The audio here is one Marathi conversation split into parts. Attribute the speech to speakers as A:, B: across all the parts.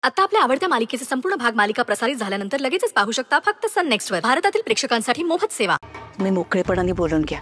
A: आता आपल्या आवडत्या मालिकेचे संपूर्ण भाग मालिका प्रसारित झाल्यानंतर लगेचच पाहू शकता फक्त सन नेक्स्ट वर. भारतातील प्रेक्षकांसाठी मोफत सेवा.
B: तुम्ही मोकळेपणाने बोलून घ्या.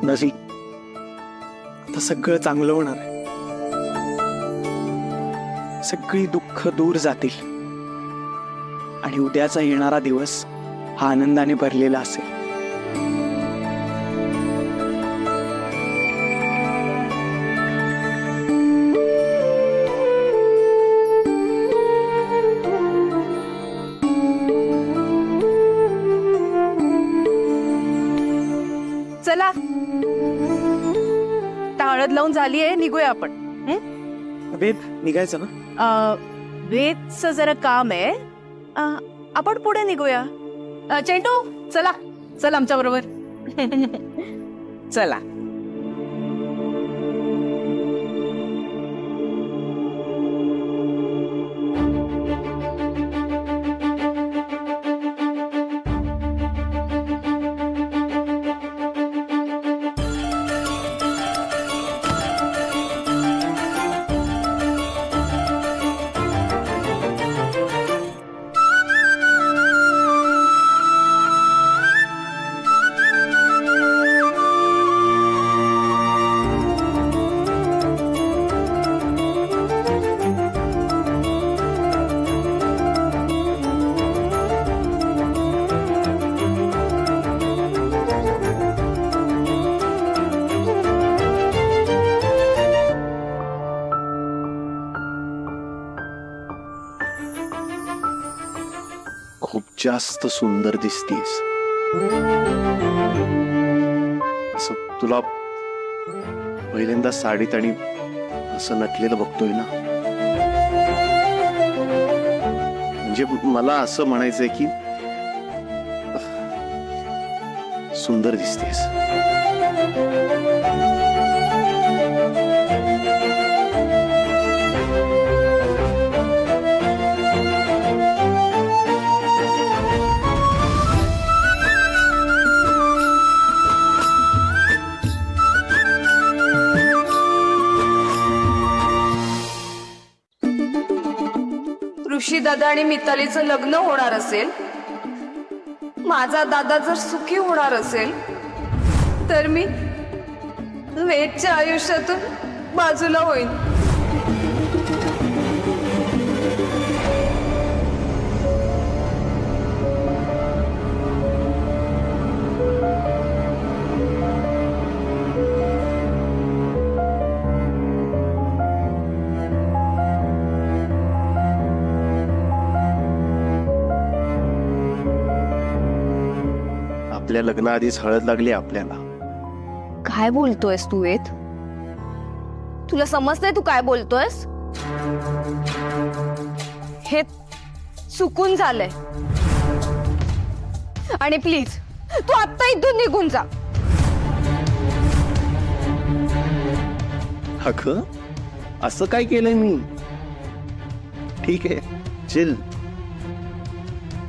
C: नजी, आता सगळं चांगलं होणार आहे. सगळी दुःख दूर जातील आणि उद्याचा येणारा दिवस हा आनंदाने भरलेला असेल.
B: चला, हळद लावून झाली आहे, निघूया आपण.
C: वेद, निघायचं ना?
B: वेदचं जरा काम आहे, आपण पुढे निघूया. चेंटू, चला चल आमच्या बरोबर. चला.
D: खूप जास्त सुंदर दिसतीस. असं तुला पहिल्यांदा साडीत आणि असं नटलेलं बघतोय ना, म्हणजे मला असं म्हणायचंय की सुंदर दिसतेस.
B: ऋषी दादा आणि मितालीचं लग्न होणार असेल, माझा दादा जर सुखी होणार असेल, तर मी वेदच्या आयुष्यातून बाजूला होईन.
D: आपल्या लग्नाआधीच हळद लागली आपल्याला.
B: काय बोलतोयस तू वेद? तुला समजतंय तू काय बोलतोयस? हे चुकून झालंय आणि प्लीज तू आता इथून निघून जा.
D: अगं, असं काय केलंय मी? ठीक आहे, चिल.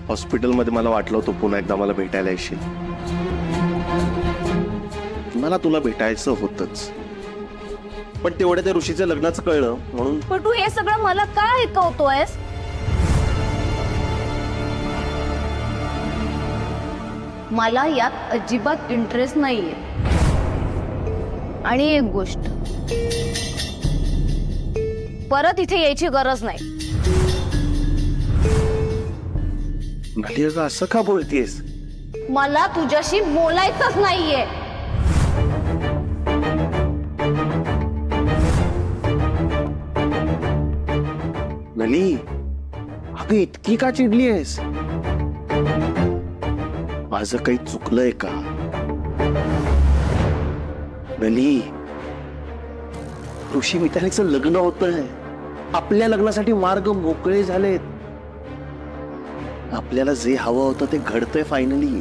D: हॉस्पिटलमध्ये मला वाटलं होतं पुन्हा एकदा मला भेटायला येशील. मला तुला भेटायचं होतच, पण तेवढ्या त्या ऋषीचं लग्नाचं कळलं म्हणून.
B: पण तू हे सगळं मला का ऐकवतोयस? मला यात अजिबात इंटरेस्ट नाहीये. आणि एक गोष्ट, परत इथे यायची गरज नाही.
D: नालिया, असं का बोलतेस?
B: मला तुझ्याशी बोलायचंच नाहीये.
D: नली, अगं इतकी का चिडली आहेस? माझं काही चुकलंय का? नली, ऋषी मितालीचं लग्न होतंय. आपल्या लग्नासाठी मार्ग मोकळे झालेत. आपल्याला जे हवं होतं ते घडतंय फायनली.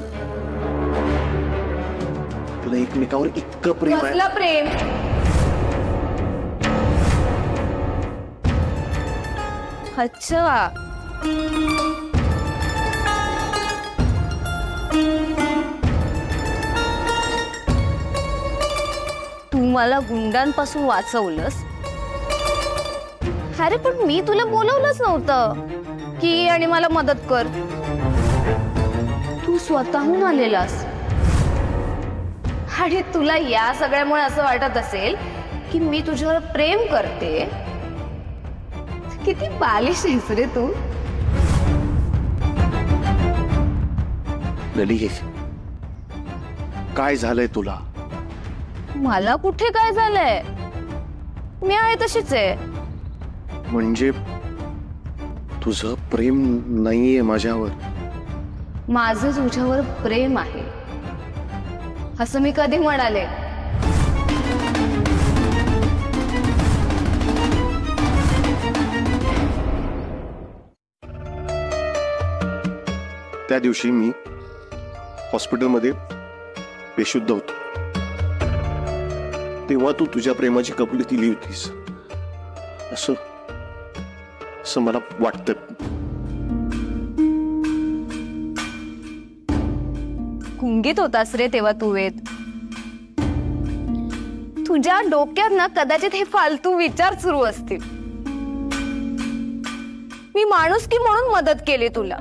D: तुला एकमेकावर इतकं प्रेम आहे.
B: कसलं प्रेम? अच्छा, तू मला गुंडांपासून वाचवलंस. अरे पण मी तुला बोलवलंच नव्हतं की ये आणि मला मदत कर. तू स्वतःहून आलेलास. आणि तुला या सगळ्यामुळे असं वाटत असेल की मी तुझ्यावर प्रेम करते. किती बालिश आहेस रे तू.
D: लली, काय झालंय तुला?
B: मला कुठे काय झालंय? मी आहे तशीच आहे.
D: म्हणजे तुझं प्रेम नाहीये माझ्यावर?
B: माझं तुझ्यावर प्रेम आहे असं मी कधी म्हणाले?
D: त्या दिवशी मी हॉस्पिटलमध्ये बेशुद्ध होतो, तेव्हा तू तुझ्या प्रेमाची कबुली दिली होतीस असं मला वाटतं.
B: गुंगीत होतास रे तेव्हा तू वेद. तुझ्या डोक्यात ना कदाचित हे फालतू विचार सुरू असतील. मी माणुसकी म्हणून मदत केली तुला,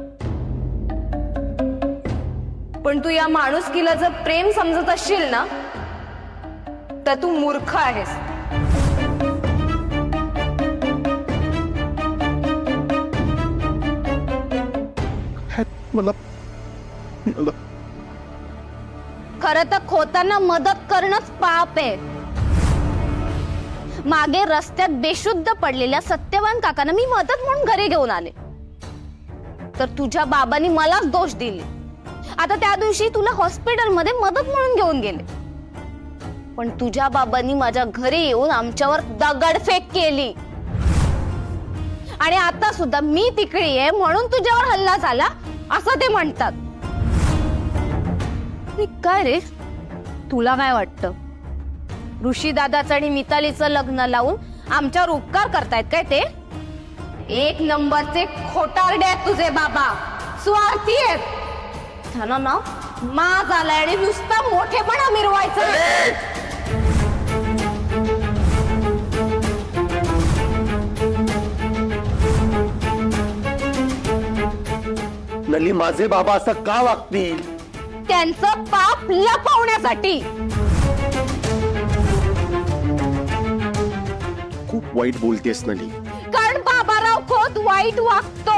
B: पण तू या माणुसकीला जर प्रेम समजत असशील ना तर तू मूर्ख आहेस.
D: मला
B: खरं तर खोतांना मदत करणंच पाप आहे. मागे रस्त्यात बेशुद्ध पडलेल्या सत्यवान काकांना मी मदत म्हणून घरी घेऊन आले, तर तुझ्या बाबांनी मलाच दोष दिले. आता त्या दिवशी तुला हॉस्पिटलमध्ये मदत म्हणून घेऊन गेले, पण तुझ्या बाबांनी माझ्या घरी येऊन आमच्यावर दगडफेक केली. आणि आता सुद्धा मी तिकडी आहे म्हणून तुझ्यावर हल्ला झाला असं ते म्हणतात. काय रे, तुला काय वाटतं? ऋषी दादाचं आणि मितालीचं लग्न लावून आमच्यावर उपकार करतायत काय ते? एक नंबरचे खोटारडे आहेत तुझे बाबा, स्वार्थी आहेत. त्यांना ना माज आलाय आणि नुसता मोठेपणा मिरवायचा.
D: लली, माझे बाबा असं का वागतील?
B: त्यांचं पाप लपवण्यासाठी.
D: खूप वाईट बोलतेस नली.
B: कारण बाबाराव खोत वाईट वागतो.